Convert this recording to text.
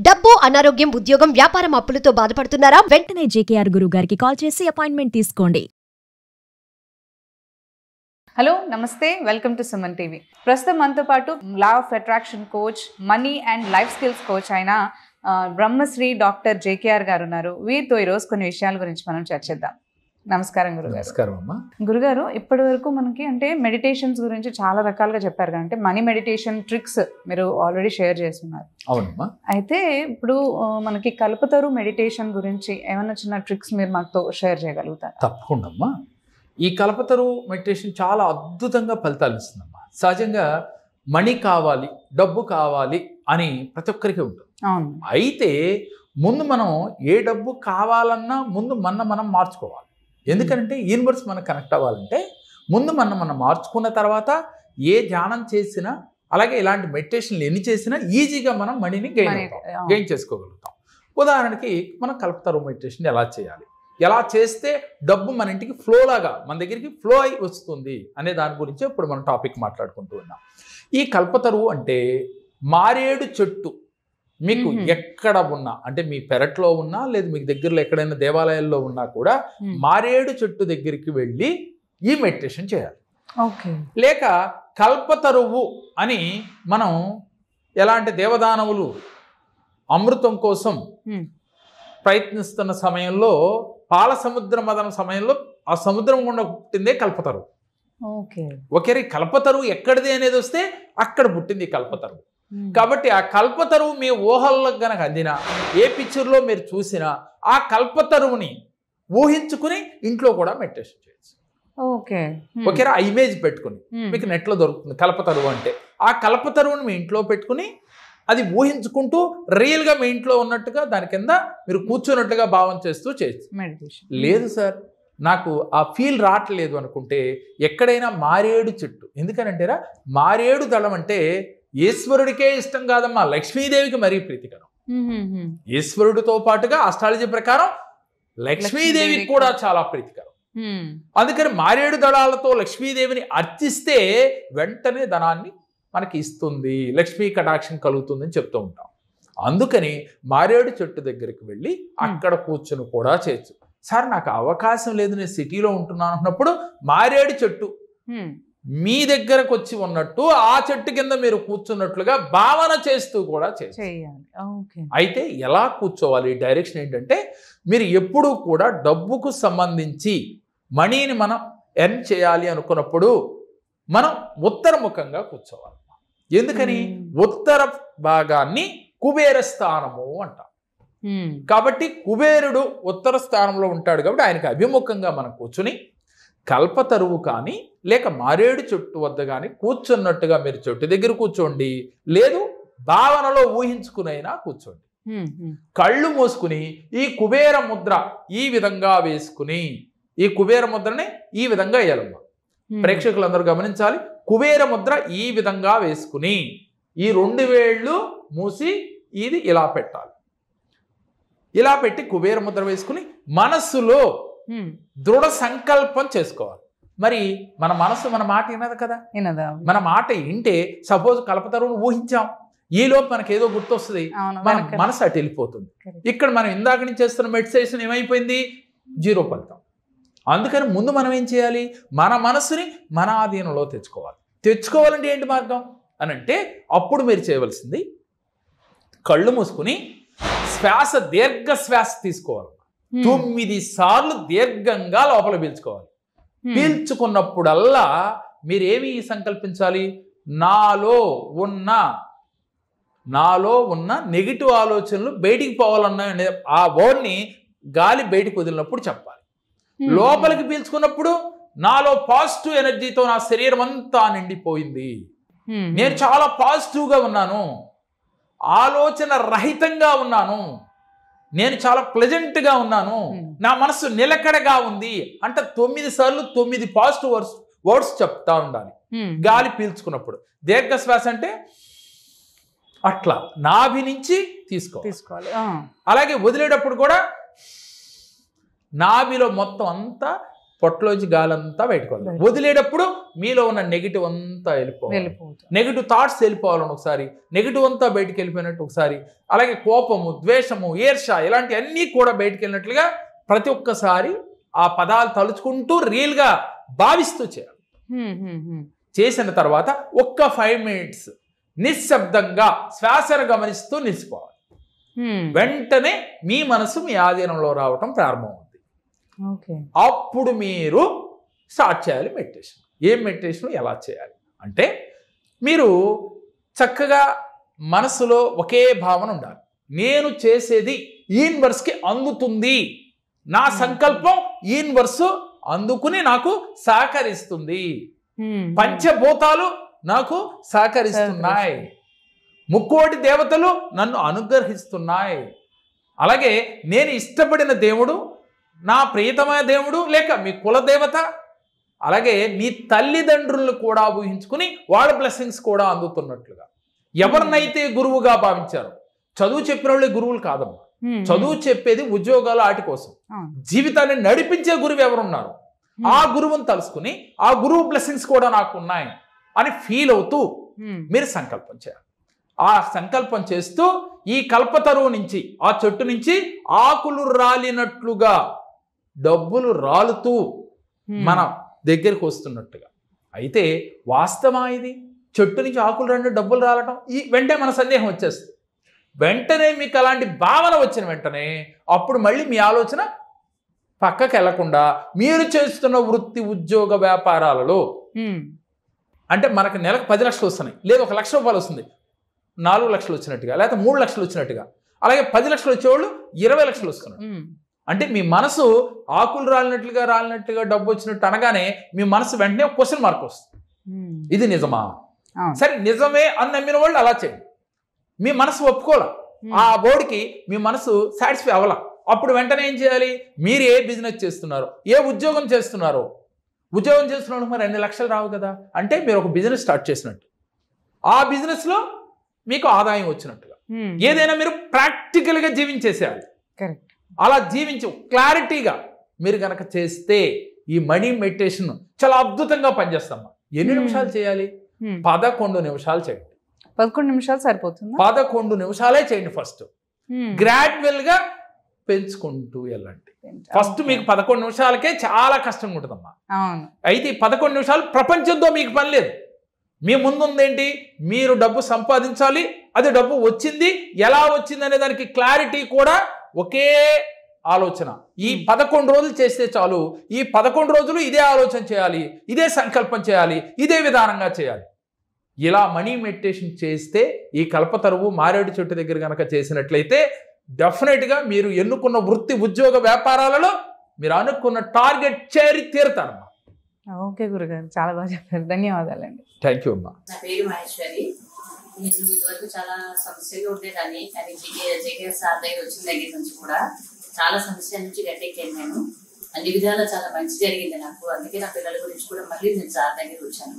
డబ్బు, అనారోగ్యం, ఉద్యోగం, వ్యాపారం అప్పులతో బాధపడుతున్నారా? వెంటనే జేకేఆర్ గురువు గారికి కాల్ చేసి అపాయింట్మెంట్ తీసుకోండి. హలో నమస్తే, వెల్కమ్ టు సుమన్ టీవీ. ప్రస్తుతం మనతో పాటు law of attraction coach, money and life skills coach అయిన బ్రహ్మశ్రీ డాక్టర్ జేకేఆర్ గారు ఉన్నారు. వీరితో ఈరోజు కొన్ని విషయాల గురించి మనం చర్చిద్దాం. నమస్కారం గురుగారు. నమస్కారం అమ్మా. గురుగారు, ఇప్పటి వరకు మనకి మెడిటేషన్స్ గురించి చాలా రకాలుగా చెప్పారు కదా, మనీ మెడిటేషన్ ట్రిక్స్ మీరు ఆల్రెడీ షేర్ చేస్తున్నారు. అవునమ్మా. అయితే ఇప్పుడు మనకి కల్పతరు మెడిటేషన్ గురించి ఏమైనా చిన్న ట్రిక్స్ మీరు మాతో షేర్ చేయగలుగుతారు? తప్పకుండా అమ్మా. ఈ కల్పతరు మెడిటేషన్ చాలా అద్భుతంగా ఫలితాలు ఇస్తుందమ్మా. సహజంగా మనీ కావాలి, డబ్బు కావాలి అని ప్రతి ఒక్కరికి ఉంటుంది. అవును. అయితే ముందు మనం ఏ డబ్బు కావాలన్నా ముందు మనం మార్చుకోవాలి. ఎందుకంటే యూనివర్స్ మనకు కనెక్ట్ అవ్వాలంటే ముందు మనం మార్చుకున్న తర్వాత ఏ ధ్యానం చేసినా, అలాగే ఇలాంటి మెడిటేషన్లు ఎన్ని చేసినా ఈజీగా మనం మనీని గెయిన్ చేసుకోగలుగుతాం. ఉదాహరణకి మనం కల్పతరు మెడిటేషన్ ఎలా చేయాలి, ఎలా చేస్తే డబ్బు మన ఇంటికి ఫ్లో లాగా మన దగ్గరికి ఫ్లో అయి వస్తుంది అనే దాని గురించి ఇప్పుడు మనం టాపిక్ మాట్లాడుకుంటూ ఉన్నాం. ఈ కల్పతరువు అంటే మారేడు చెట్టు. మీకు ఎక్కడ ఉన్నా, అంటే మీ పెరట్లో ఉన్నా లేదు మీకు దగ్గరలో ఎక్కడైనా దేవాలయాల్లో ఉన్నా కూడా మారేడు చెట్టు దగ్గరికి వెళ్ళి ఈ మెడిటేషన్ చేయాలి. ఓకే. లేక కల్పతరువు అని మనం ఎలా అంటే దేవదానవులు అమృతం కోసం ప్రయత్నిస్తున్న సమయంలో, పాల సముద్ర మదన సమయంలో ఆ సముద్రం గుండా పుట్టిందే కల్పతరువు. ఒకే కల్పతరువు ఎక్కడిది అనేది వస్తే అక్కడ పుట్టింది కల్పతరువు. కాబట్టి ఆ కల్పతరువు మీ ఊహల్లో గనక అందినా, ఏ పిక్చర్లో మీరు చూసినా ఆ కల్పతరువుని ఊహించుకుని ఇంట్లో కూడా మెడిటేషన్ చేయొచ్చు. ఓకేరా? ఆ ఇమేజ్ పెట్టుకుని మీకు నెట్లో దొరుకుతుంది కల్పతరువు అంటే. ఆ కల్పతరువుని మీ ఇంట్లో పెట్టుకుని అది ఊహించుకుంటూ రియల్గా మీ ఇంట్లో ఉన్నట్టుగా దాని కింద మీరు కూర్చున్నట్టుగా భావం చేస్తూ చేయొచ్చు మెడిటేషన్. లేదు సార్ నాకు ఆ ఫీల్ రావట్లేదు అనుకుంటే ఎక్కడైనా మారేడు చెట్టు, ఎందుకనంటేరా మారేడు దళం అంటే ఈశ్వరుడికే ఇష్టం కాదమ్మా, లక్ష్మీదేవికి మరీ ప్రీతికరం. ఈశ్వరుడితో పాటుగా ఆస్ట్రాలజీ ప్రకారం లక్ష్మీదేవికి కూడా చాలా ప్రీతికరం. అందుకని మారేడు దళాలతో లక్ష్మీదేవిని అర్చిస్తే వెంటనే ధనాన్ని మనకి ఇస్తుంది, లక్ష్మీ కటాక్షం కలుగుతుంది అని చెప్తూ ఉంటాం. అందుకని మారేడు చెట్టు దగ్గరికి వెళ్ళి అక్కడ కూర్చుని కూడా చేయొచ్చు. సార్ నాకు అవకాశం లేదు, నేను సిటీలో ఉంటున్నాను అన్నప్పుడు మారేడు చెట్టు మీ దగ్గరకు వచ్చి ఉన్నట్టు ఆ చెట్టు కింద మీరు కూర్చున్నట్లుగా భావన చేస్తూ కూడా చేయాలి. అయితే ఎలా కూర్చోవాలి, డైరెక్షన్ ఏంటంటే మీరు ఎప్పుడూ కూడా డబ్బుకు సంబంధించి మనీని మనం ఎర్న్ చేయాలి అనుకున్నప్పుడు మనం ఉత్తరముఖంగా కూర్చోవాలి. ఎందుకని? ఉత్తర భాగాన్ని కుబేర స్థానము అంటాం. కాబట్టి కుబేరుడు ఉత్తర స్థానంలో ఉంటాడు కాబట్టి ఆయనకి అభిముఖంగా మనం కూర్చుని కల్పతరువు కానీ లేక మారేడు చెట్టు వద్ద కానీ కూర్చున్నట్టుగా మీరు చెట్టు దగ్గర కూర్చోండి, లేదు భావనలో ఊహించుకునైనా కూర్చోండి. కళ్ళు మూసుకుని ఈ కుబేర ముద్ర ఈ విధంగా వేసుకుని, ఈ కుబేర ముద్రని ఈ విధంగా వేయాలమ్మా. ప్రేక్షకులందరూ గమనించాలి. కుబేర ముద్ర ఈ విధంగా వేసుకుని ఈ 2 వేళ్ళు మూసి ఇది ఇలా పెట్టాలి. ఇలా పెట్టి కుబేర ముద్ర వేసుకుని మనస్సులో దృఢ సంకల్పం చేసుకోవాలి. మరి మన మనసు మన మాట వినదు కదా. మన మాట వింటే సపోజ్ కల్పతరువును ఊహించాం, ఈలోపు మనకి ఏదో గుర్తొస్తుంది, మన మనసు అటు వెళ్ళిపోతుంది. ఇక్కడ మనం ఇందాక నుంచి చేస్తున్న మెడిటేషన్ ఏమైపోయింది? 0 ఫలితం. అందుకని ముందు మనం ఏం చేయాలి? మన మనసుని మన ఆధీనంలో తెచ్చుకోవాలంటే ఏంటి మార్గం అని అంటే, అప్పుడు మీరు చేయవలసింది కళ్ళు మూసుకుని శ్వాస, దీర్ఘ శ్వాస తీసుకోవాలి. 9 సార్లు దీర్ఘంగా లోపల పీల్చుకోవాలి. పీల్చుకున్నప్పుడల్లా మీరేమి సంకల్పించాలి? నాలో ఉన్న నెగిటివ్ ఆలోచనలు బయటికి పోవాలన్న ఆ వర్డ్ని గాలి బయటికి వదిలినప్పుడు చెప్పాలి. లోపలికి పీల్చుకున్నప్పుడు నాలో పాజిటివ్ ఎనర్జీతో నా శరీరం అంతా నిండిపోయింది, నేను చాలా పాజిటివ్గా ఉన్నాను, ఆలోచన రహితంగా ఉన్నాను, నేను చాలా ప్లెజెంట్గా ఉన్నాను, నా మనసు నిలకడగా ఉంది అంటే 9 సార్లు 9 పాజిటివ్ వర్డ్స్ చెప్తా ఉండాలి గాలి పీల్చుకున్నప్పుడు. దీర్ఘ శ్వాస అంటే అట్లా నాభి నుంచి తీసుకోవాలి. అలాగే వదిలేటప్పుడు కూడా నాభిలో మొత్తం అంతా పొట్టలోంచి గాలంతా బయటకు వదిలేటప్పుడు మీలో ఉన్న నెగిటివ్ అంతా వెళ్ళిపోవాలి. నెగిటివ్ థాట్స్ వెళ్ళిపోవాలని ఒకసారి, నెగిటివ్ అంతా బయటికి వెళ్ళిపోయినట్టు ఒకసారి, అలాగే కోపము, ద్వేషము, ఈర్ష ఇలాంటి అన్నీ కూడా బయటికి వెళ్ళినట్లుగా ప్రతి ఒక్కసారి ఆ పదాలు తలుచుకుంటూ రియల్గా భావిస్తూ చేయాలి. చేసిన తర్వాత ఒక్క 5 minutes నిశ్శబ్దంగా శ్వాసను గమనిస్తూ నిలిచిపోవాలి. వెంటనే మీ మనసు మీ ఆధీనంలో రావటం ప్రారంభమవుతుంది. అప్పుడు మీరు స్టార్ట్ చేయాలి మెడిటేషన్. ఏం మెడిటేషన్ ఎలా చేయాలి అంటే, మీరు చక్కగా మనసులో ఒకే భావన ఉండాలి. నేను చేసేది యూనివర్స్కి అందుతుంది, నా సంకల్పం యూనివర్స్ అందుకుని నాకు సహకరిస్తుంది, పంచభూతాలు నాకు సహకరిస్తున్నాయి, ముక్కోటి దేవతలు నన్ను అనుగ్రహిస్తున్నాయి, అలాగే నేను ఇష్టపడిన దేవుడు, నా ప్రియతమైన దేవుడు, లేక మీ కులదేవత, అలాగే నీ తల్లిదండ్రులను కూడా ఊహించుకుని వాళ్ళ బ్లెస్సింగ్స్ కూడా అందుతున్నట్లుగా ఎవరినైతే గురువుగా భావించారో, చదువు చెప్పిన వాళ్ళే గురువులు కాదమ్మా. చదువు చెప్పేది ఉద్యోగాలు వాటి కోసం. జీవితాన్ని నడిపించే గురువు ఎవరున్నారు, ఆ గురువుని తలుసుకుని ఆ గురువు బ్లెస్సింగ్స్ కూడా నాకు ఉన్నాయి అని ఫీల్ అవుతూ మీరు సంకల్పం చేయాలి. ఆ సంకల్పం చేస్తూ ఈ కల్పతరువు నుంచి, ఆ చెట్టు నుంచి ఆకులు రాలినట్లుగా డబ్బులు రాలుతూ మన దగ్గరికి వస్తున్నట్టుగా. అయితే వాస్తవా ఇది? చెట్టు నుంచి ఆకులు రాలి డబ్బులు రాలటం ఈ వెంటనే మన సందేహం వచ్చేస్తుంది. వెంటనే మీకు అలాంటి భావన వచ్చిన వెంటనే అప్పుడు మళ్ళీ మీ ఆలోచన పక్కకి వెళ్లకుండా మీరు చేస్తున్న వృత్తి, ఉద్యోగ, వ్యాపారాలలో అంటే మనకు నెలకు 10 లక్షలు వస్తున్నాయి, లేదు 1 లక్ష రూపాయలు వస్తుంది, 4 లక్షలు వచ్చినట్టుగా, లేకపోతే 3 లక్షలు వచ్చినట్టుగా, అలాగే 10 లక్షలు వచ్చేవాళ్ళు 20 లక్షలు వస్తున్నారు. అంటే మీ మనసు ఆకులు రాలినట్లుగా డబ్బు వచ్చినట్టు అనగానే మీ మనసు వెంటనే క్వశ్చన్ మార్క్ వస్తుంది, ఇది నిజమా? సరే నిజమే అని నమ్మిన వాళ్ళు అలా చేయండి. మీ మనసు ఒప్పుకోలే, ఆ బోర్డుకి మీ మనసు సాటిస్ఫై అవ్వాల. అప్పుడు వెంటనే ఏం చేయాలి? మీరు ఏ బిజినెస్ చేస్తున్నారో, ఏ ఉద్యోగం చేస్తున్నారో, ఉద్యోగం చేస్తున్నాడు మరి 2 లక్షలు రావు కదా అంటే మీరు ఒక బిజినెస్ స్టార్ట్ చేసినట్టు, ఆ బిజినెస్లో మీకు ఆదాయం వచ్చినట్టుగా. ఏదైనా మీరు ప్రాక్టికల్గా జీవించేసేయాలి. అలా జీవించి క్లారిటీగా మీరు కనుక చేస్తే ఈ మనీ మెడిటేషన్ చాలా అద్భుతంగా పనిచేస్తామా. ఎన్ని నిమిషాలు చేయాలి? 11 నిమిషాలు చేయండి. 11 నిమిషాలు సరిపోతుంది. 11 నిమిషాలే చేయండి. ఫస్ట్ గ్రాడ్యువల్ గా పెంచుకుంటూ వెళ్ళండి. ఫస్ట్ మీకు 11 నిమిషాలకే చాలా కష్టంగా ఉంటుందమ్మా. అయితే ఈ 11 నిమిషాలు ప్రపంచంతో మీకు పని లేదు. మీ ముందుందేంటి? మీరు డబ్బు సంపాదించాలి, అది డబ్బు వచ్చింది, ఎలా వచ్చింది అనే దానికి క్లారిటీ కూడా ఒకే ఆలోచన. ఈ 11 రోజులు చేస్తే చాలు. ఈ 11 రోజులు ఇదే ఆలోచన చేయాలి, ఇదే సంకల్పం చేయాలి, ఇదే విధానంగా చేయాలి. ఇలా మనీ మెడిటేషన్ చేస్తే ఈ కల్పతరువు మారేడు చెట్టు దగ్గర కనుక చేసినట్లయితే డెఫినెట్గా మీరు ఎన్నుకున్న వృత్తి, ఉద్యోగ, వ్యాపారాలలో మీరు అనుకున్న టార్గెట్ చేరి తీరుతారమ్మా. ఓకే గురుగారు, చాలా బాగా చెప్పారు. ధన్యవాదాలండి. థ్యాంక్ యూ అమ్మా. నా పేరు మహేశ్వరి. నేను ఇదివరకు చాలా సమస్యలు ఉండేదాన్ని, కానీ జేకే సార్ దగ్గర వచ్చిన దగ్గర నుంచి కూడా చాలా సమస్యల నుంచి గట్టెక్కాను. నేను అన్ని విధాలా చాలా మంచి జరిగింది నాకు. అందుకే నా పిల్లల గురించి కూడా మళ్ళీ నేను సార్ దగ్గర వచ్చాను.